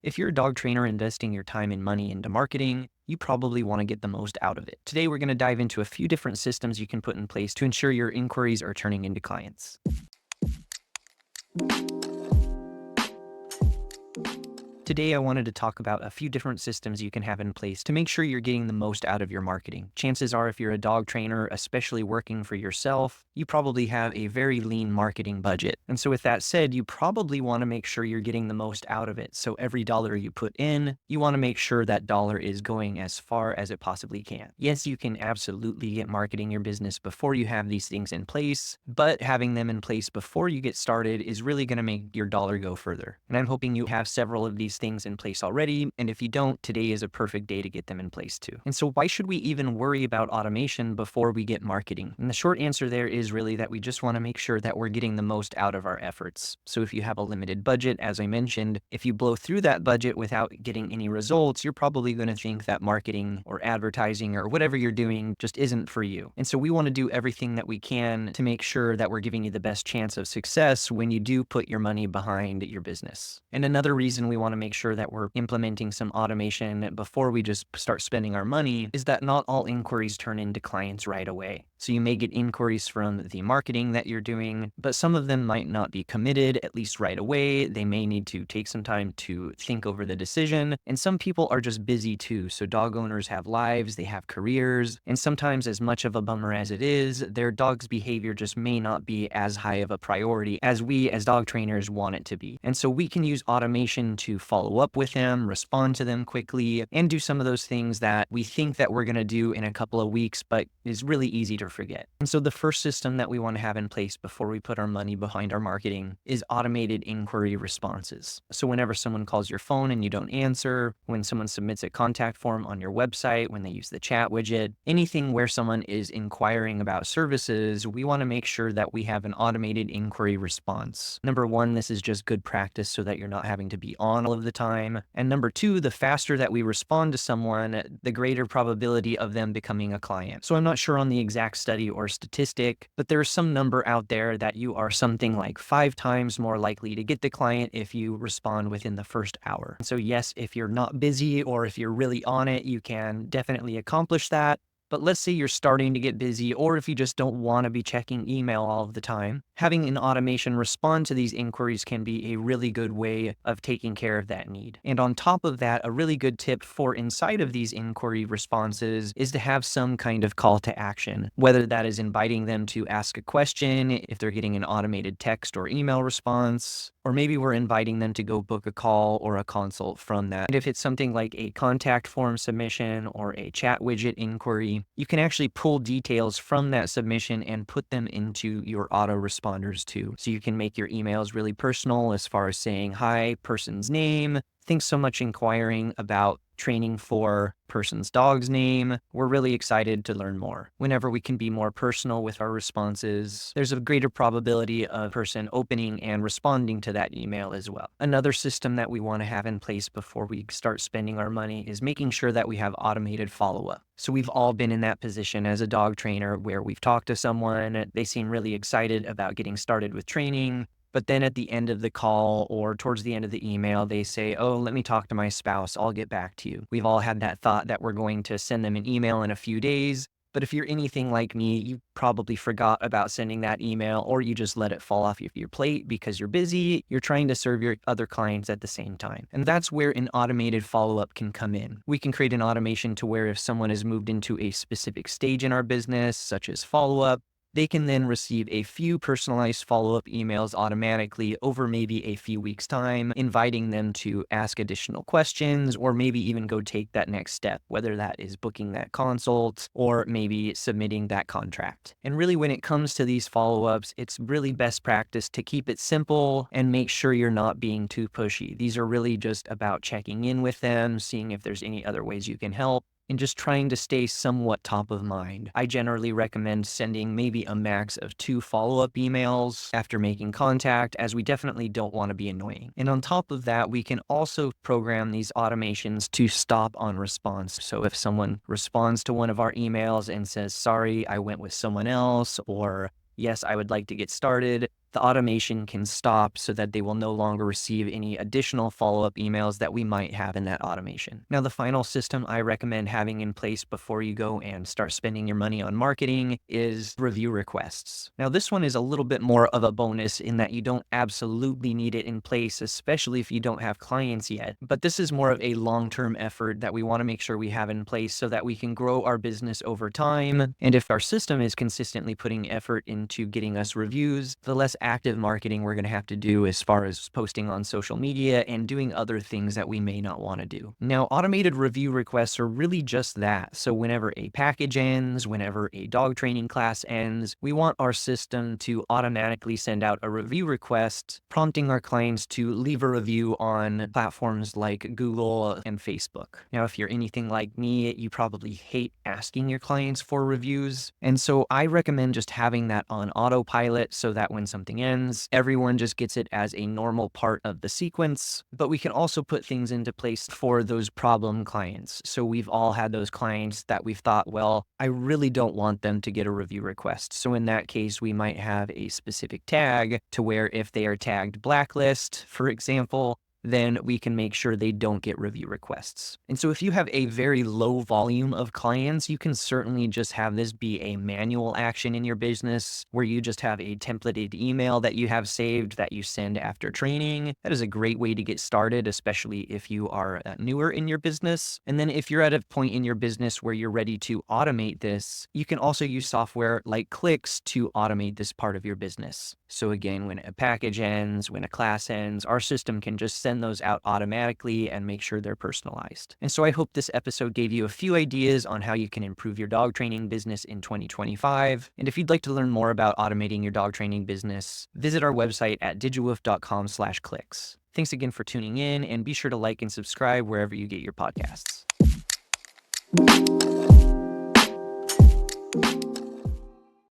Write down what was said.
If you're a dog trainer investing your time and money into marketing, you probably want to get the most out of it. Today, we're going to dive into a few different systems you can put in place to ensure your inquiries are turning into clients. Today, I wanted to talk about a few different systems you can have in place to make sure you're getting the most out of your marketing. Chances are, if you're a dog trainer, especially working for yourself, you probably have a very lean marketing budget. And so with that said, you probably want to make sure you're getting the most out of it. So every dollar you put in, you want to make sure that dollar is going as far as it possibly can. Yes, you can absolutely get marketing your business before you have these things in place, but having them in place before you get started is really going to make your dollar go further. And I'm hoping you have several of these things in place already. And if you don't, today is a perfect day to get them in place too. And so why should we even worry about automation before we get marketing? And the short answer there is really that we just want to make sure that we're getting the most out of our efforts. So if you have a limited budget, as I mentioned, if you blow through that budget without getting any results, you're probably going to think that marketing or advertising or whatever you're doing just isn't for you. And so we want to do everything that we can to make sure that we're giving you the best chance of success when you do put your money behind your business. And another reason we want to make sure that we're implementing some automation before we just start spending our money is that not all inquiries turn into clients right away. So you may get inquiries from the marketing that you're doing, but some of them might not be committed, at least right away. They may need to take some time to think over the decision. And some people are just busy too. So dog owners have lives, they have careers, and sometimes, as much of a bummer as it is, their dog's behavior just may not be as high of a priority as we as dog trainers want it to be. And so we can use automation to follow up with them, respond to them quickly, and do some of those things that we think that we're going to do in a couple of weeks, but is really easy to forget. And so the first system that we want to have in place before we put our money behind our marketing is automated inquiry responses. So whenever someone calls your phone and you don't answer, when someone submits a contact form on your website, when they use the chat widget, anything where someone is inquiring about services, we want to make sure that we have an automated inquiry response. Number one, this is just good practice so that you're not having to be on all of the time. And number two, the faster that we respond to someone, the greater probability of them becoming a client. So I'm not sure on the exact study or statistic, but there's some number out there that you are something like 5 times more likely to get the client if you respond within the first hour. So yes, if you're not busy or if you're really on it, you can definitely accomplish that. But let's say you're starting to get busy, or if you just don't want to be checking email all of the time, having an automation respond to these inquiries can be a really good way of taking care of that need. And on top of that, a really good tip for inside of these inquiry responses is to have some kind of call to action, whether that is inviting them to ask a question if they're getting an automated text or email response, or maybe we're inviting them to go book a call or a consult from that. And if it's something like a contact form submission or a chat widget inquiry, you can actually pull details from that submission and put them into your autoresponders too. So you can make your emails really personal as far as saying, hi, person's name. Thanks so much inquiring about training for person's dog's name. We're really excited to learn more. Whenever we can be more personal with our responses, there's a greater probability of a person opening and responding to that email as well. Another system that we want to have in place before we start spending our money is making sure that we have automated follow-up. So we've all been in that position as a dog trainer where we've talked to someone, they seem really excited about getting started with training, but then at the end of the call or towards the end of the email, they say, oh, let me talk to my spouse. I'll get back to you. We've all had that thought that we're going to send them an email in a few days. But if you're anything like me, you probably forgot about sending that email, or you just let it fall off your plate because you're busy. You're trying to serve your other clients at the same time. And that's where an automated follow-up can come in. We can create an automation to where if someone has moved into a specific stage in our business, such as follow-up, they can then receive a few personalized follow-up emails automatically over maybe a few weeks' time, inviting them to ask additional questions or maybe even go take that next step, whether that is booking that consult or maybe submitting that contract. And really, when it comes to these follow-ups, it's really best practice to keep it simple and make sure you're not being too pushy. These are really just about checking in with them, seeing if there's any other ways you can help, and just trying to stay somewhat top of mind. I generally recommend sending maybe a max of 2 follow-up emails after making contact, as we definitely don't want to be annoying. And on top of that, we can also program these automations to stop on response. So if someone responds to one of our emails and says, sorry, I went with someone else, or yes, I would like to get started, the automation can stop so that they will no longer receive any additional follow-up emails that we might have in that automation. Now, the final system I recommend having in place before you go and start spending your money on marketing is review requests. Now, this one is a little bit more of a bonus in that you don't absolutely need it in place, especially if you don't have clients yet. But this is more of a long-term effort that we want to make sure we have in place so that we can grow our business over time. And if our system is consistently putting effort into getting us reviews, the less active marketing we're going to have to do as far as posting on social media and doing other things that we may not want to do. Now, automated review requests are really just that. So whenever a package ends, whenever a dog training class ends, we want our system to automatically send out a review request, prompting our clients to leave a review on platforms like Google and Facebook. Now, if you're anything like me, you probably hate asking your clients for reviews. And so I recommend just having that on autopilot so that when something ends, everyone just gets it as a normal part of the sequence. But we can also put things into place for those problem clients. So we've all had those clients that we've thought, well, I really don't want them to get a review request. So in that case, we might have a specific tag to where if they are tagged blacklist, for example, then we can make sure they don't get review requests. And so if you have a very low volume of clients, you can certainly just have this be a manual action in your business where you just have a templated email that you have saved that you send after training. That is a great way to get started, especially if you are newer in your business. And then if you're at a point in your business where you're ready to automate this, you can also use software like Clicks to automate this part of your business. So again, when a package ends, when a class ends, our system can just send those out automatically and make sure they're personalized. And so I hope this episode gave you a few ideas on how you can improve your dog training business in 2025. And if you'd like to learn more about automating your dog training business, visit our website at digitwolf.com/clicks. Thanks again for tuning in, and be sure to like and subscribe wherever you get your podcasts.